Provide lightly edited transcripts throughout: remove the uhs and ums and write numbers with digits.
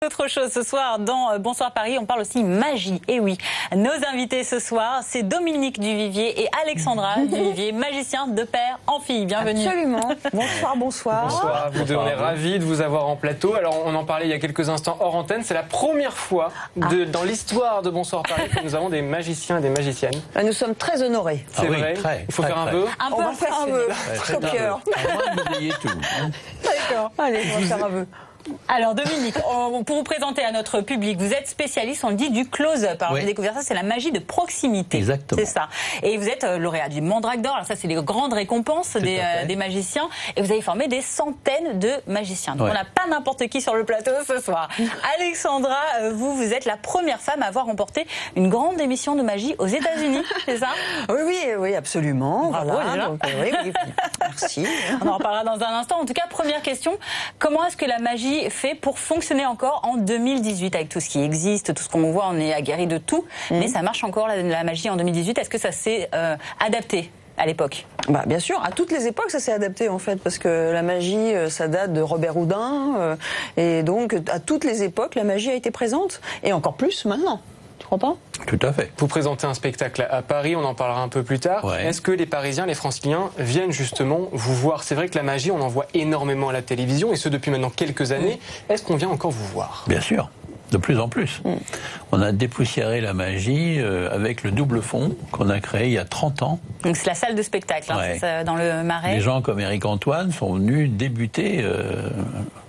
Autre chose ce soir dans Bonsoir Paris, on parle aussi magie. Et oui, nos invités ce soir, c'est Dominique Duvivier et Alexandra Duvivier, magiciens de père en fille. Bienvenue. Absolument. Bonsoir, bonsoir. Bonsoir, vous deux, on est ravis de vous avoir en plateau. Alors, on en parlait il y a quelques instants hors antenne. C'est la première fois dans l'histoire de Bonsoir Paris que nous avons des magiciens et des magiciennes. Nous sommes très honorés. C'est vrai. Il faut faire un vœu. Un peu on va faire un vœu. Très cœur. D'accord. Allez, on va faire un vœu. Alors Dominique, pour vous présenter à notre public, vous êtes spécialiste, on le dit, du close-up. Alors j'ai découvert ça, c'est la magie de proximité. Exactement. C'est ça. Et vous êtes lauréat du Mandrake d'Or. Alors ça, c'est les grandes récompenses des magiciens. Et vous avez formé des centaines de magiciens. Donc on n'a pas n'importe qui sur le plateau ce soir. Alexandra, vous êtes la première femme à avoir remporté une grande émission de magie aux États-Unis, c'est ça? Oui, absolument. Bravo, voilà. Donc, oui, merci. On en reparlera dans un instant. En tout cas, première question, comment est-ce que la magie fait pour fonctionner encore en 2018 avec tout ce qui existe, tout ce qu'on voit, on est aguerri de tout, mais ça marche encore la magie en 2018. Est-ce que ça s'est adapté à l'époque? Bien sûr, à toutes les époques ça s'est adapté en fait, parce que la magie ça date de Robert Houdin, et donc à toutes les époques la magie a été présente, et encore plus maintenant. Tu crois pas? Tout à fait. Vous présentez un spectacle à Paris, on en parlera un peu plus tard. Ouais. Est-ce que les Parisiens, les Franciliens viennent justement vous voir? C'est vrai que la magie, on en voit énormément à la télévision, et ce depuis maintenant quelques années. Est-ce qu'on vient encore vous voir? Bien sûr. De plus en plus. On a dépoussiéré la magie avec le double fond qu'on a créé il y a 30 ans. Donc c'est la salle de spectacle, ça, dans le Marais. Des gens comme Éric Antoine sont venus débuter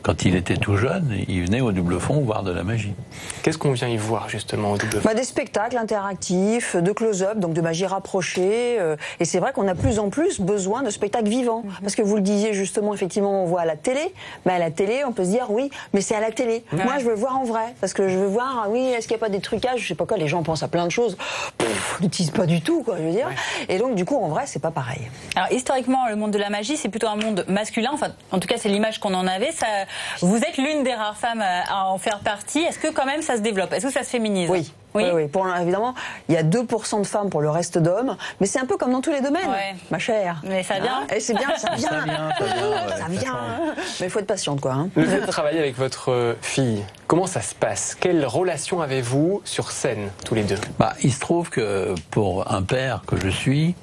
quand il était tout jeune. Il venait au double fond voir de la magie. Qu'est-ce qu'on vient y voir justement au double fond? Des spectacles interactifs, de close-up, donc de magie rapprochée. Et c'est vrai qu'on a plus en plus besoin de spectacles vivants. Parce que vous le disiez justement, effectivement, on voit à la télé. Mais à la télé, on peut se dire, oui, mais c'est à la télé. Moi, je veux le voir en vrai. Parce que je veux voir, est-ce qu'il n'y a pas des trucages? Je sais pas quoi, les gens pensent à plein de choses. Ils n'utilisent pas du tout, quoi, je veux dire. Et donc, du coup, en vrai, c'est pas pareil. Alors, historiquement, le monde de la magie, c'est plutôt un monde masculin. Enfin, en tout cas, c'est l'image qu'on en avait. Vous êtes l'une des rares femmes à en faire partie. Est-ce que quand même ça se développe? Est-ce que ça se féminise? Oui. Évidemment, il y a 2% de femmes pour le reste d'hommes, mais c'est un peu comme dans tous les domaines, ma chère. Mais ça vient. Et c'est bien, ça vient. Ça vient. Mais il faut être patiente, quoi. Vous travaillez avec votre fille. Comment ça se passe? Quelle relation avez-vous sur scène, tous les deux? Il se trouve que pour un père que je suis,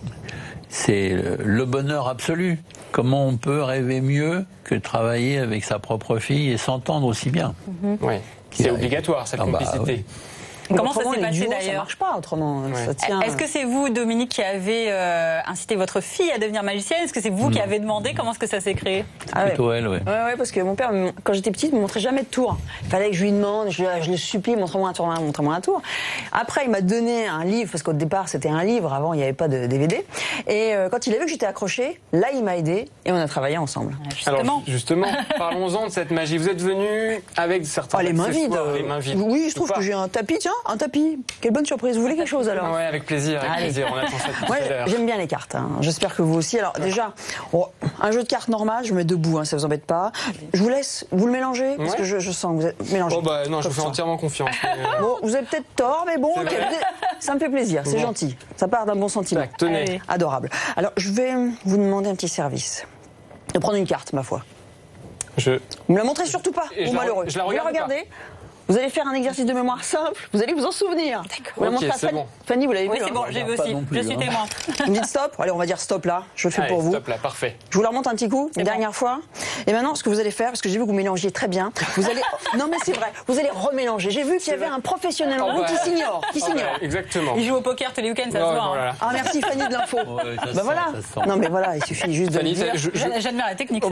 c'est le bonheur absolu. Comment on peut rêver mieux que de travailler avec sa propre fille et s'entendre aussi bien? Oui, c'est obligatoire, cette complicité. Comment ça s'est passé d'ailleurs? Ça marche pas autrement. Ça tient... Est-ce que c'est vous, Dominique, qui avez incité votre fille à devenir magicienne? Est-ce que c'est vous qui avez demandé? Comment est-ce que ça s'est créé? Plutôt elle, oui. Ouais, parce que mon père, quand j'étais petite, ne me montrait jamais de tour. Il fallait que je lui demande, je le supplie, montre-moi un tour, montre-moi un tour. Après, il m'a donné un livre, parce qu'au départ, c'était un livre, avant, il n'y avait pas de DVD. Et quand il a vu que j'étais accrochée, là, il m'a aidé et on a travaillé ensemble. Justement, parlons-en de cette magie. Vous êtes venu avec certains les mains vides. Les mains vides. Oui, je trouve que j'ai un tapis, tiens. Un tapis. Quelle bonne surprise. Vous voulez quelque chose alors? Oui, avec plaisir. On attend ça tout à l'heure. J'aime bien les cartes. J'espère que vous aussi. Alors déjà, un jeu de cartes normal, je me mets debout, ça vous embête pas. Je vous laisse, vous le mélangez, parce que je sens que vous êtes mélangé. Non, je vous fais entièrement confiance. Vous avez peut-être tort, mais bon, ça me fait plaisir, c'est gentil. Ça part d'un bon sentiment. Tenez. Adorable. Alors, je vais vous demander un petit service. De prendre une carte, ma foi. Vous me la montrez surtout pas, vous malheureux. Je la vous la regardez. Vous allez faire un exercice de mémoire simple, vous allez vous en souvenir. D'accord. Fanny, vous l'avez vu? Oui, c'est bon, j'ai vu aussi. Je suis témoin. Vous me dites stop? Allez, on va dire stop là, je le fais pour vous. Stop là, parfait. Je vous la remonte un petit coup, une dernière fois. Et maintenant, ce que vous allez faire, parce que j'ai vu que vous mélangiez très bien, vous allez... Non mais c'est vrai, vous allez remélanger. J'ai vu qu'il y avait un professionnel en vous qui s'ignore. Exactement. Il joue au poker tous les week-ends, ça se voit. Ah merci Fanny de l'info. Voilà. Non mais voilà, il suffit juste de dire. J'admire la technique.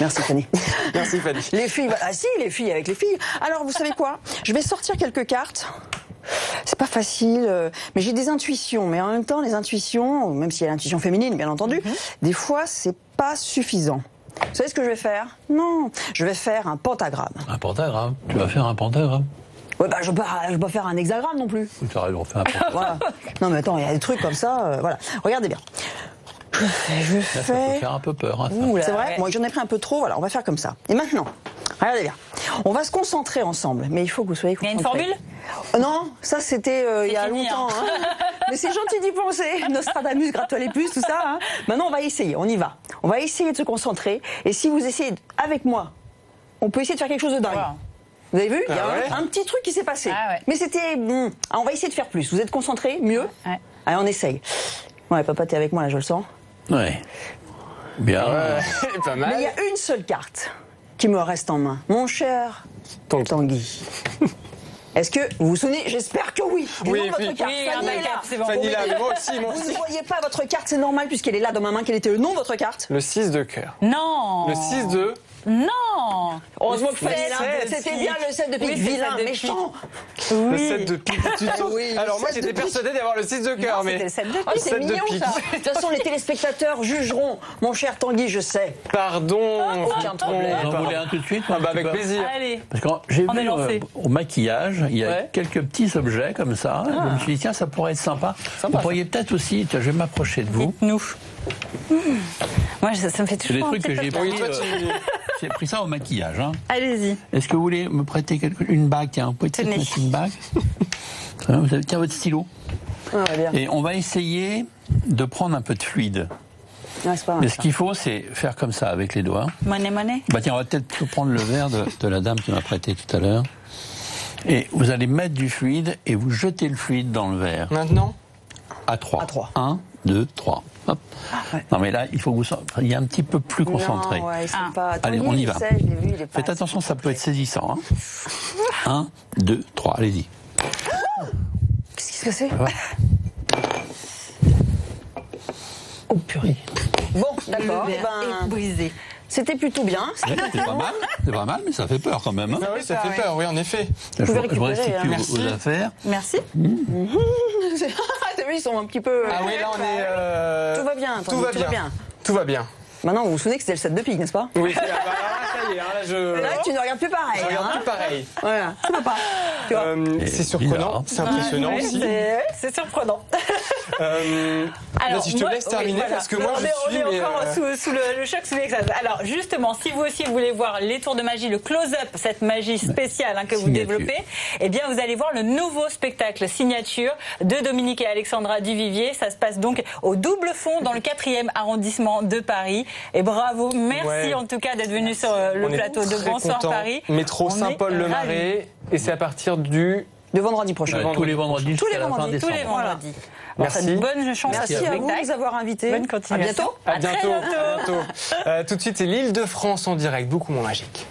Merci Fanny. Merci Fanny. Les filles, les filles avec les filles. Alors vous savez quoi? Je vais sortir quelques cartes. C'est pas facile, mais j'ai des intuitions. Mais en même temps, les intuitions, même s'il y a l'intuition féminine, bien entendu, des fois, c'est pas suffisant. Vous savez ce que je vais faire? Non, je vais faire un pentagramme. Un pentagramme? Tu vas faire un pentagramme? Ouais, je peux pas faire un hexagramme non plus. Tu as raison, fais un pentagramme. Voilà. Non mais attends, il y a des trucs comme ça, voilà. Regardez bien. Je fais... Ça peut faire un peu peur. C'est vrai? Moi, j'en ai pris un peu trop, voilà, on va faire comme ça. Et maintenant, regardez bien. On va se concentrer ensemble, mais il faut que vous soyez concentrés. Il y a une formule? Non, ça c'était il y a longtemps. Mais c'est gentil d'y penser. Nostradamus, gratte-toi les puces, tout ça. Maintenant, on va essayer, on y va. On va essayer de se concentrer. Et si vous essayez avec moi, on peut essayer de faire quelque chose de dingue. Vous avez vu? Il y a ouais. un petit truc qui s'est passé. Ah ouais. Mais c'était bon. Ah, on va essayer de faire plus. Vous êtes concentrés? Mieux? Ouais. Allez, on essaye. Ouais, papa, t'es avec moi là, je le sens. Ouais. Bien. Pas mal. Mais il y a une seule carte qui me reste en main. Mon cher Tanguy. Est-ce que vous vous souvenez? J'espère que oui. Du Oui, nom de votre oui. carte. Oui, Fanny est là. c'est bon. Fanny là, mais moi aussi, moi Vous aussi. ne voyez pas votre carte, c'est normal puisqu'elle est là dans ma main. Quel était le nom de votre carte? Le 6 de cœur. Non. Le 6 de... Non. Heureusement que Fanny est là. Le 7, C'était bien le 7 de pique. Oui, c'est Vilain, le 7 de méchant. Le 7 de pique. Oui, le Alors moi 7 de j'étais pique. persuadé d'avoir le 6 de cœur, mais... C'était le 7 de Oh, pique. c'est 7 de mignon pique. ça. De toute façon, les téléspectateurs jugeront. Mon cher Tanguy, je sais. Pardon. Aucun problème. Vous en voulez un tout de suite? Ah bah un petit avec peu plaisir. Allez. Parce que j'ai On est vu lancé. au maquillage, il y a Ouais. quelques petits objets comme ça. Je me suis dit, tiens, ça pourrait être sympa. Vous pourriez peut-être aussi, tiens, je vais m'approcher de vous. Nous. Moi, ça me fait C'est des toujours un trucs que petit j'ai peu pris. Oui, toi, tu- J'ai pris ça au maquillage. Hein. Allez-y. Est-ce que vous voulez me prêter une bague? Tiens, vous pouvez peut-être Tenez. mettre une bague. Vous avez, tiens, votre stylo. Ah, bien. Et on va essayer de prendre un peu de fluide. Ouais, c'est pas Mais mal. ce qu'il faut, c'est faire comme ça avec les doigts. Monnaie. Bah tiens, on va peut-être prendre le verre de la dame qui m'a prêté tout à l'heure. Et vous allez mettre du fluide et vous jetez le fluide dans le verre. Maintenant À 3. À 3. 1, 2, 3. Hop. ouais. Non mais là, il faut que vous soyez un petit peu plus concentré. Non, ouais, ils sont Ah. pas... Allez, Tanguy, on y je va. sais, je l'ai vu, il est pas Faites attention, ça peut être saisissant. 1, 2, 3, allez-y. Qu'est-ce que c'est? Ouais. Oh purée. Bon, d'accord. Le eh verre ben, est brisé. c'était plutôt bien. C'est pas mal, mais ça fait peur quand même. Hein. Ah oui, ça fait peur, oui, en effet. Je pouvez vous restitue récupérer, vos affaires. Merci. T'as vu, ils sont un petit peu... Ah oui, là on est... Tout va bien, Tout Tanguy, va bien. Tout va bien. Maintenant, vous vous souvenez que c'était le 7 de pique, n'est-ce pas? Oui, ah bah, là, ça y est, hein, là je... Là, tu ne regardes plus pareil. Je regarde hein. plus pareil. Voilà, ça va pas. Tu vois. C'est surprenant, bizarre. c'est impressionnant Ouais, aussi. C'est surprenant. Vas-y, je te moi- laisse terminer voilà. parce que moi on je est, suis... on est mais, encore sous le choc, sous l'extase. Alors justement, si vous aussi voulez voir les tours de magie, le close-up, cette magie spéciale que vous Signature. développez, eh bien vous allez voir le nouveau spectacle signature de Dominique et Alexandra Duvivier. Ça se passe donc au Double Fond dans le 4e arrondissement de Paris. Et bravo, merci Ouais. en tout cas d'être venu sur le on est plateau de très Bonsoir contents. Paris. Métro On est Saint-Paul-le-Marais et c'est à partir du... De vendredi prochain. Tous les vendredis Tous les jusqu'à la fin vendredis, tous les décembre. vendredis. Merci. Bonne chance à Merci ce à vous de spectacle. nous avoir invités. Bonne À continuation. bientôt. À À très bientôt. À bientôt. Tout de suite, c'est l'Île-de-France en direct, beaucoup moins magique.